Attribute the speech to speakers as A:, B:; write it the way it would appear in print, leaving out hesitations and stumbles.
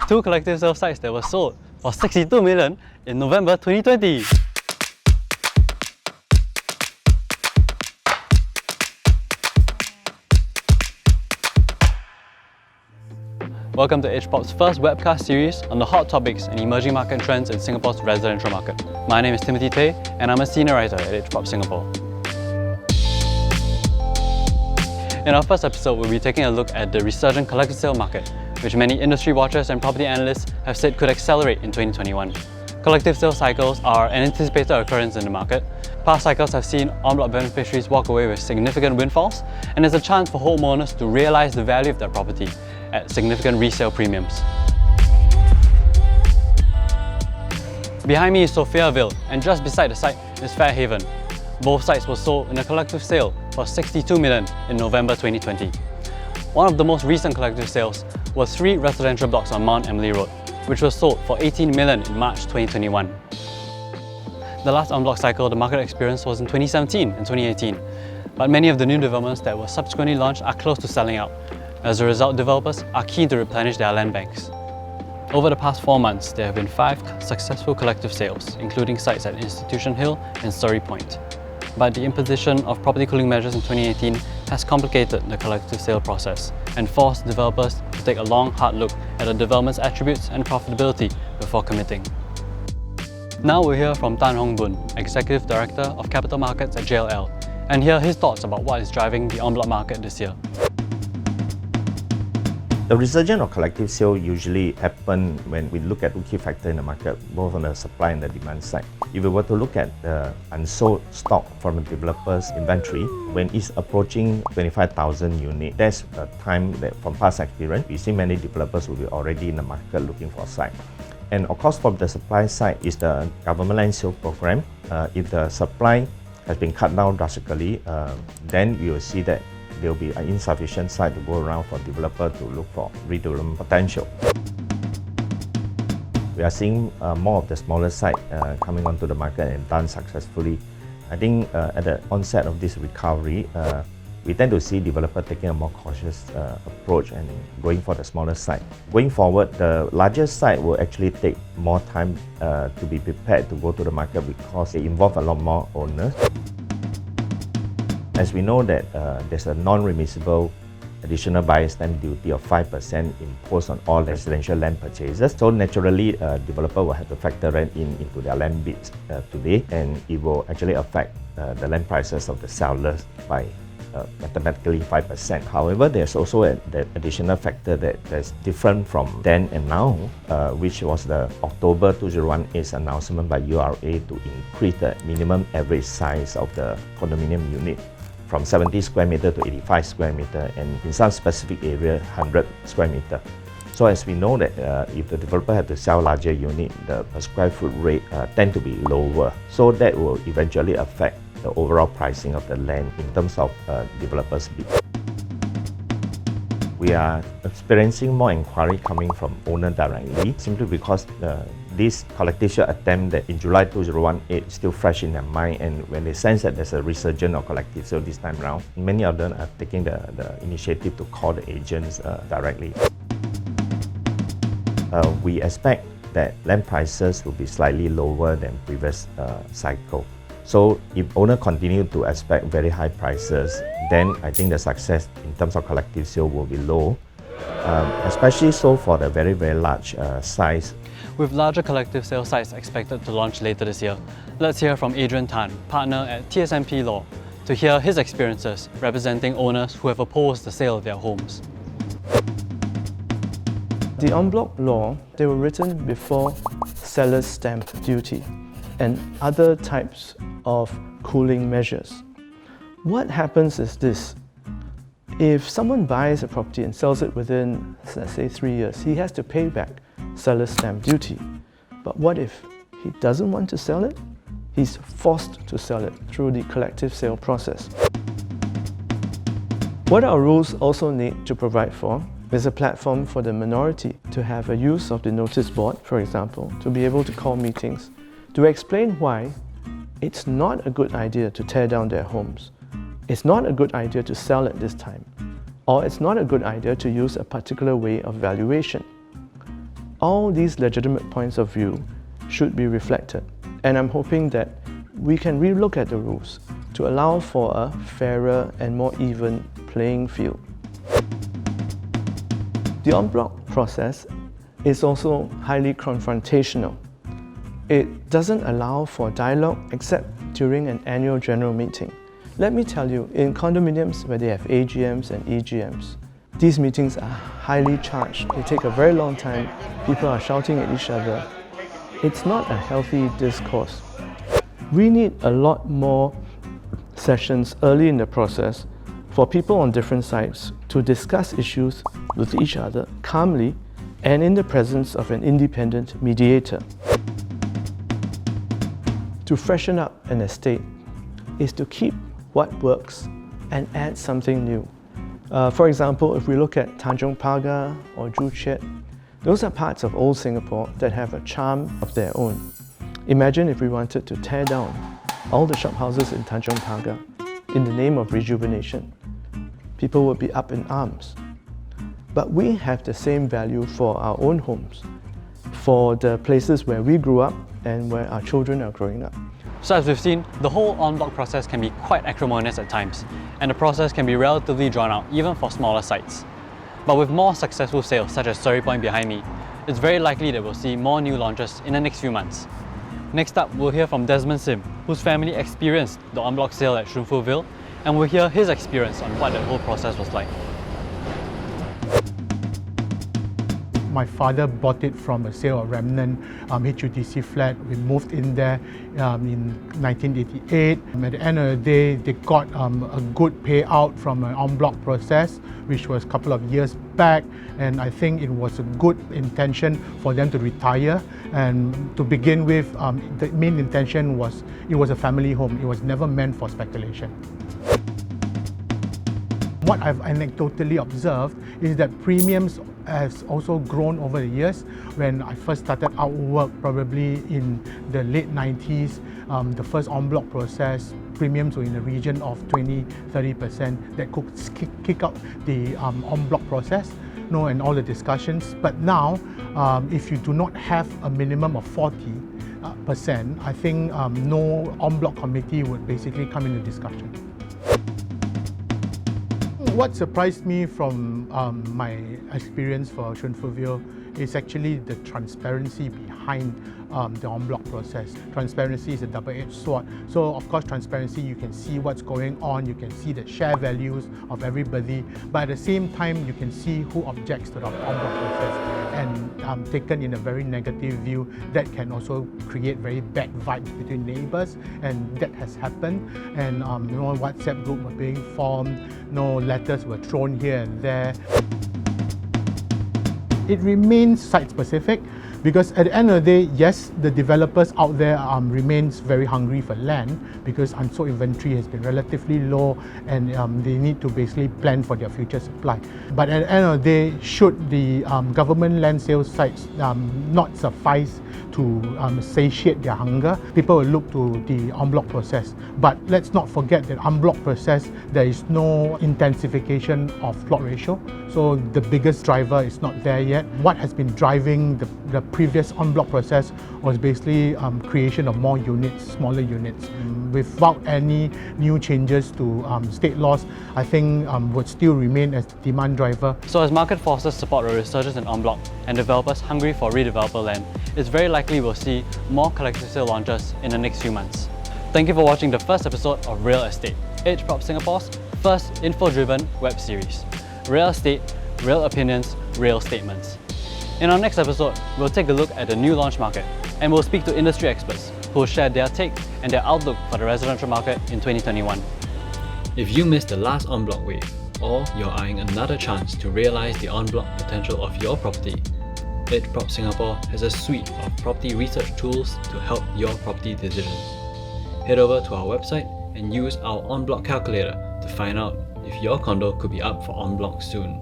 A: two collective sale sites that were sold for 62 million in November 2020. Welcome to Ep1's first webcast series on the hot topics and emerging market trends in Singapore's residential market. My name is Timothy Tay and I'm a senior writer at Ep1 Singapore. In our first episode, we'll be taking a look at the resurgent collective sale market, which many industry watchers and property analysts have said could accelerate in 2021. Collective sale cycles are an anticipated occurrence in the market. Past cycles have seen en-bloc beneficiaries walk away with significant windfalls, and there's a chance for homeowners to realise the value of their property at significant resale premiums. Behind me is Fairhaven, and just beside the site is Fairhaven. Both sites were sold in a collective sale for 62 million in November 2020. One of the most recent collective sales was 3 residential blocks on Mount Emily Road, which was sold for 18 million in March 2021. The last en bloc cycle the market experienced was in 2017 and 2018, but many of the new developments that were subsequently launched are close to selling out. As a result, developers are keen to replenish their land banks. Over the past 4 months, there have been 5 successful collective sales, including sites at Institution Hill and Surrey Point. But the imposition of property cooling measures in 2018 has complicated the collective sale process and forced developers to take a long, hard look at the development's attributes and profitability before committing. Now we'll hear from Tan Hong Boon, Executive Director of Capital Markets at JLL, and hear his thoughts about what is driving the en bloc market this year.
B: The resurgence of collective sale usually happen when we look at two key factors in the market, both on the supply and the demand side. If we were to look at the unsold stock from the developers' inventory, when it's approaching 25,000 units, that's a time that from past experience, we see many developers will be already in the market looking for a site. And of course, from the supply side is the government land sale program. If the supply has been cut down drastically, then you will see that there will be an insufficient site to go around for developer to look for redevelopment potential. We are seeing more of the smaller sites coming onto the market and done successfully. I think at the onset of this recovery, we tend to see developers taking a more cautious approach and going for the smaller site. Going forward, the larger site will actually take more time to be prepared to go to the market because they involve a lot more owners. As we know that there's a non-remissible additional buyer's stamp duty of 5% imposed on all residential land purchases. So naturally, developer will have to factor that into their land bids today, and it will actually affect the land prices of the sellers by mathematically 5%. However, there's also the additional factor that's different from then and now, which was the October 2018 announcement by URA to increase the minimum average size of the condominium unit from 70 square meter to 85 square meter, and in some specific area, 100 square meter. So as we know that if the developer had to sell larger unit, the per square foot rate tend to be lower. So that will eventually affect the overall pricing of the land in terms of developers' bid. We are experiencing more inquiry coming from owner directly, simply because this collective sale attempt that in July 2018 is still fresh in their mind, and when they sense that there's a resurgence of collective sale this time around, many of them are taking the initiative to call the agents directly. We expect that land prices will be slightly lower than previous cycle. So if owners continue to expect very high prices, then I think the success in terms of collective sale will be low, especially so for the very, very large size.
A: With larger collective sale sites expected to launch later this year, let's hear from Adrian Tan, partner at TSMP Law, to hear his experiences representing owners who have opposed the sale of their homes.
C: The en bloc law, they were written before seller's stamp duty and other types of cooling measures. What happens is this: if someone buys a property and sells it within, let's say, 3 years, he has to pay back seller's stamp duty. But what if he doesn't want to sell it? He's forced to sell it through the collective sale process. What our rules also need to provide for is a platform for the minority to have a use of the notice board, for example, to be able to call meetings, to explain why it's not a good idea to tear down their homes. It's not a good idea to sell at this time, or it's not a good idea to use a particular way of valuation. All these legitimate points of view should be reflected, and I'm hoping that we can relook at the rules to allow for a fairer and more even playing field. The en bloc process is also highly confrontational. It doesn't allow for dialogue except during an annual general meeting. Let me tell you, in condominiums where they have AGMs and EGMs, these meetings are highly charged. They take a very long time. People are shouting at each other. It's not a healthy discourse. We need a lot more sessions early in the process for people on different sides to discuss issues with each other calmly and in the presence of an independent mediator. To freshen up an estate is to keep what works and add something new. For example, if we look at Tanjong Pagar or Joo Chiat, those are parts of old Singapore that have a charm of their own. Imagine if we wanted to tear down all the shophouses in Tanjong Pagar in the name of rejuvenation. People would be up in arms. But we have the same value for our own homes, for the places where we grew up and where our children are growing up.
A: So as we've seen, the whole en bloc process can be quite acrimonious at times, and the process can be relatively drawn out even for smaller sites. But with more successful sales such as Surrey Point behind me, it's very likely that we'll see more new launches in the next few months. Next up, we'll hear from Desmond Sim, whose family experienced the en bloc sale at Shun Fu Ville, and we'll hear his experience on what that whole process was like.
D: My father bought it from a sale of remnant HUDC flat. We moved in there in 1988. At the end of the day, they got a good payout from an en bloc process, which was a couple of years back. And I think it was a good intention for them to retire. And to begin with, the main intention was it was a family home. It was never meant for speculation. What I've anecdotally observed is that premiums has also grown over the years. When I first started out work, probably in the late 90s, the first en bloc process, premiums were in the region of 20-30% that could kick out the en bloc process, and all the discussions. But now, if you do not have a minimum of 40%, I think no en bloc committee would basically come into discussion. What surprised me from my experience for Shun Fu Ville is actually the transparency behind the en bloc process. Transparency is a double-edged sword. So of course, transparency, you can see what's going on, you can see the share values of everybody, but at the same time, you can see who objects to the en bloc process. And taken in a very negative view, that can also create very bad vibes between neighbors, and that has happened. And WhatsApp groups were being formed, letters were thrown here and there. It remains site-specific because at the end of the day, yes, the developers out there remains very hungry for land because unsold inventory has been relatively low, and they need to basically plan for their future supply. But at the end of the day, should the government land sales sites not suffice to satiate their hunger, people will look to the en bloc process. But let's not forget that en bloc process, there is no intensification of plot ratio. So the biggest driver is not there yet. What has been driving the previous en bloc process was basically creation of more units, smaller units. Without any new changes to state laws, I think would still remain as the demand driver.
A: So as market forces support a resurgence in en bloc and developers hungry for redeveloper land, it's very likely we'll see more collective sale launches in the next few months. Thank you for watching the first episode of Real Estate, Ep1 Singapore's first info-driven web series. Real estate, real opinions, real statements. In our next episode, we'll take a look at the new launch market, and we'll speak to industry experts who will share their take and their outlook for the residential market in 2021. If you missed the last en bloc wave, or you're eyeing another chance to realize the en bloc potential of your property, Ep1 Singapore has a suite of property research tools to help your property decisions. Head over to our website and use our en bloc calculator to find out if your condo could be up for en bloc soon.